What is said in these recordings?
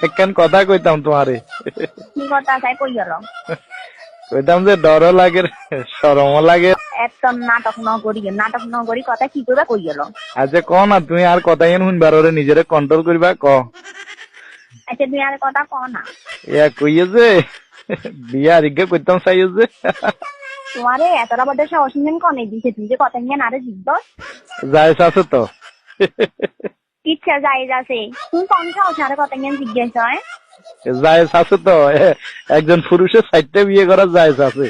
একখান কথা কইতাম তোমারে। কি কথা চাই কই গেল? কইতাম যে ডরও লাগে শরমও লাগে। এত নাটক ন করি কথা কি করবা কই গেল? আচ্ছা ক না তুমি আর কথা ইন শুনবার ওরে নিজেরে কন্ট্রোল করবা ক। আচ্ছা তুই আর কথা ক না। ইয়া কইয়ে যে বিয়া রিগে কইতাম চাইয়ে যে তোমারে এতটা বড় সাহস নিন কনে দিছে তুই যে কথা নিয়ে নারে জিদ্দ যাইস আছে তো। ইচ্ছা যাই যাচ্ছে তুই কোন সাহস আরে কথা নিয়ে জিজ্ঞেস হয়? যাইস আছে তো, একজন পুরুষের সাইডটা বিয়ে করা যাইস আছে।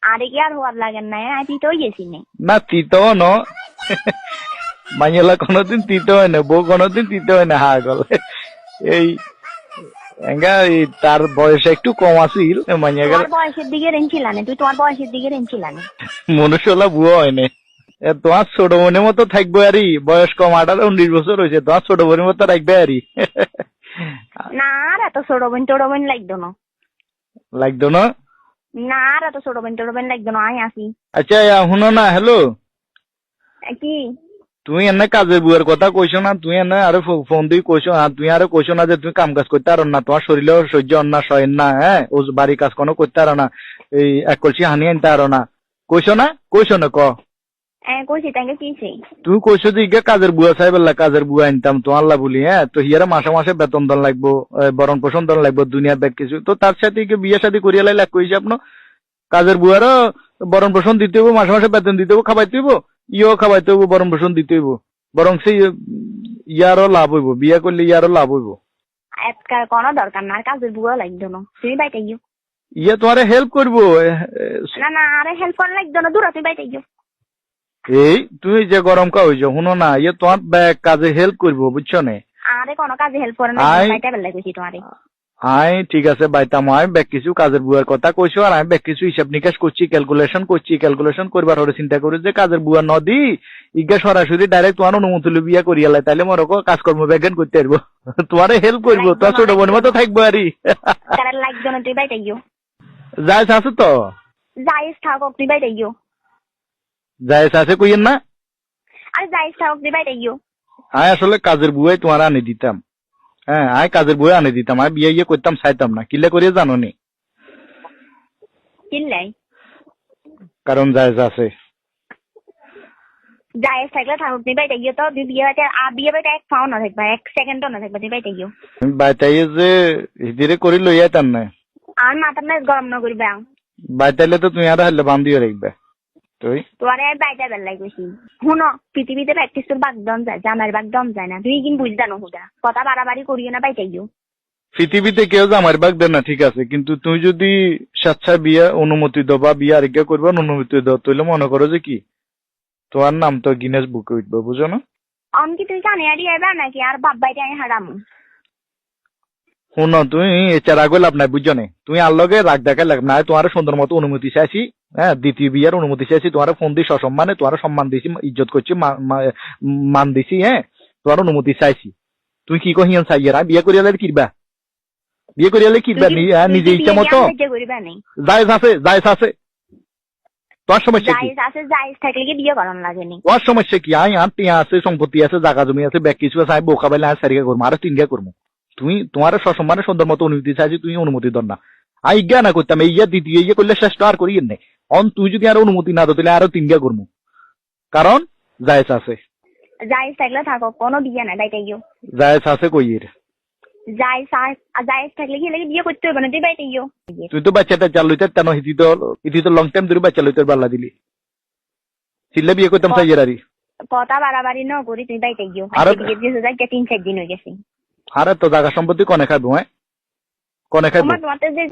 আরে কি আর হওয়ার লাগেন না তুই তো গেছি নে না তিতো ন মাইলা কোনোদিন তিতো হয় না, বউ কোনোদিন তিতো হয় না হা গলে। এই তার বয়স একটু কম আছিল মাইয়া বয়সের দিকে রেঞ্চিলানে তুই তোমার বয়সের দিকে রেঞ্চিলানে মনুষ্যলা বুয়া হয় না। তোমার ছোট বোনের মতো থাকবে আরই, বয়স কম 18-19 বছর হয়েছে, তোমার ছোট বোনের মতো রাখবে আরই। না আর এত ছোট বোন লাগতো না। লাগতো না? না আর এত ছোট বোন লাগতো না আমি আসি। আচ্ছা শুনো না, হ্যালো কি তুমি এনে কাজের বুয়ার কথা কইছো না, তুমি এনে আরে ফোন দিয়ে কইছো, তুমি আরে কইছো না যে তুমি কাম কাজ করতে পারো না, তোমার শরীরেও সহ্য না সহেন না, হ্যাঁ ও বাড়ি কাজ কোনো করতে পারো না, এই এক কলসি হানি আনতে পারো না, কইছো না ক। কইছি তাকে কিছে তুমি কইছো যে ইগা কাজের বুয়া চাই বললা, কাজের বুয়া আনতাম তো আল্লাহ বলি, হ্যাঁ তো হিয়ারা মাসে মাসে বেতন দন লাগবো, বরণ পোষণ দন লাগবো, দুনিয়ার ব্যাগ কিছু, তো তার সাথে বিয়ে শাদী করিয়া লাইলে কইছে আপনার কাজের বুয়ারও বরণ পোষণ দিতে হইব, মাসে মাসে বেতন দিতে হইব, খাবাইতে হইব, ইও খাবাইতে হইব, বরণ পোষণ দিতে হইব, বরং সেই ইয়ারও লাভ হইব, বিয়া করলে ইয়ারও লাভ হইব। আজকাল কোনো দরকার না কাজের বুয়া লাগতো না, তুমি বাইতে গিয়ে ইয়া তোমারে হেল্প করবো। না আরে হেল্প করা লাগতো না, দূর তুমি বাইতে গিয়ে এই তুমি যে গরম কা হইছো শুনো না, ইয়ে তোমার কাজে হেল্প করবো বুঝছো না। আরে কোনো কাজে হেল্প করে না, বাইতে বেলা কইছি তোমারে। ঠিক আছে বাইতাম, আমি ব্যাগ কিছু কাজের বুয়ার কথা কইছো, আর আমি ব্যাগ কিছু হিসাব নিকাশ করছি, ক্যালকুলেশন করবার হরে চিন্তা করি যে কাজের বুয়া নদী ইগা সরাসরি ডাইরেক্ট তোমার অনুমতি বিয়া করিয়ালাই, তাইলে মনে করো কাজকর্ম ব্যাগান করতে পারবো, তোমারে হেল্প করবো, তোমার ছোট বোনের মতো থাকবো আরই। লাগতো না তুই বাইতে গিয়ে যাইস আছে তো, যাইস থাকক তুই বাইতে গিয়ে যাইস আছে কইয়েন না। আরে যাইস থাকক তুই বাইতে গিয়ে আমি আসলে কাজের বুয়াই তোমার আনে দিতাম, হ্যাঁ আমি কাজের বই আনে দিতাম, আমি বিয়ে করতাম চাইতাম না, কিলে করিয়ে জানো নি? কিনলাই কারণ জায়েজ আছে। জায়েজ থাকলে থাকুক তুই বাইতে গিয়ে, তো তুই বিয়ে বাইতে এক পাও না থাকবা, এক সেকেন্ডও না থাকবা তুই বাইতে গিয়ে। বাইতাইয়ে যে হিদিরে করি লইয়া তার না আর মাথার না গরম না করবে বাইতাইলে তো তুমি আর হলে বান্ধিও রাখবে তুই তোরে বাইতে বেলাই গেছি। শুনো পৃথিবীতে প্র্যাকটিস তোর বাগদম যায়, জামার বাগদম যায় না, তুই কিন্তু বুঝ জানো হুদা কথা বাড়াবাড়ি করিও না বাইতে গিয়ে। পৃথিবীতে কেউ জামার বাগ দেয় না ঠিক আছে, কিন্তু তুমি যদি স্বেচ্ছা বিয়া অনুমতি দাও বা বিয়া আরেকটা করবে অনুমতি দাও, তাহলে মনে করো যে কি তোমার নাম তো গিনেস বুকে উঠবে, বুঝো না? আমি কি তুই জানি আর এবার নাকি আর বাপ বাইতে আমি হারাম। শুনো তুমি এছাড়া আগে লাভ নাই বুঝছো না, তুমি আর লগে রাগ দেখাই লাভ নাই, তোমার সুন্দর মতো অনুমতি চাইছি, হ্যাঁ দ্বিতীয় বিয়ার অনুমতি চাইছি, তোমার ফোন দিয়ে সসম্মানে তোমার সম্মান দিছি, ইজ্জত করছি, মান দিছি, হ্যাঁ তোমার অনুমতি চাইছি, তুমি কি কহিয়ান চাইয়া বিয়ে করিয়ালে কিরবা, বিয়ে করিয়ালে কিরবা নিজে ইচ্ছা মতো যাইস আছে তোমার সমস্যা কি? যাইস থাকলে কি বিয়ে করানো লাগেনি? তোমার সমস্যা কি? আমি আর টিয়া আছে, সম্পত্তি আছে, জায়গা জমি আছে, ব্যাগ কিছু আছে, আমি বোকা পাইলে আর সারিকা করবো, আর তিনগা করবো, তুমি তোমার সসম্মানে সুন্দর মতো অনুমতি চাইছি, তুমি অনুমতি দর না, আমি ইজ্ঞা না করতাম, ইয়া দ্বিতীয় ইয়ে করলে শ্রেষ্ঠ আর করি নেই, তুই যদি আর অনুমতি না দাও তাহলে আরো তিনগা করবো, কারণ জায়েজ আছে। জায়েজ থাকলে থাকো, কোনো বিয়ে নাই বাইতে গিয়ে। জায়েজ আছে কইয়ের জায়েজ থাকলে কি লাগে বিয়ে করতে হবে না, তুই বাইতে গিয়ে। তুই তো বাচ্চাটা চাল লইতে তেন ইতি তো লং টাইম ধরে বাচ্চা লইতে বাল্লা দিলি, চিল্লা বিয়ে করতাম চাইয়ের আরই কথা বাড়াবাড়ি ন করি তুই বাইতে গিয়ে। 3-4 দিন হয়ে গেছে। আরে তো জায়গা সম্পত্তি কনে খাবো, হ্যাঁ কনে খাবো। তোমার যে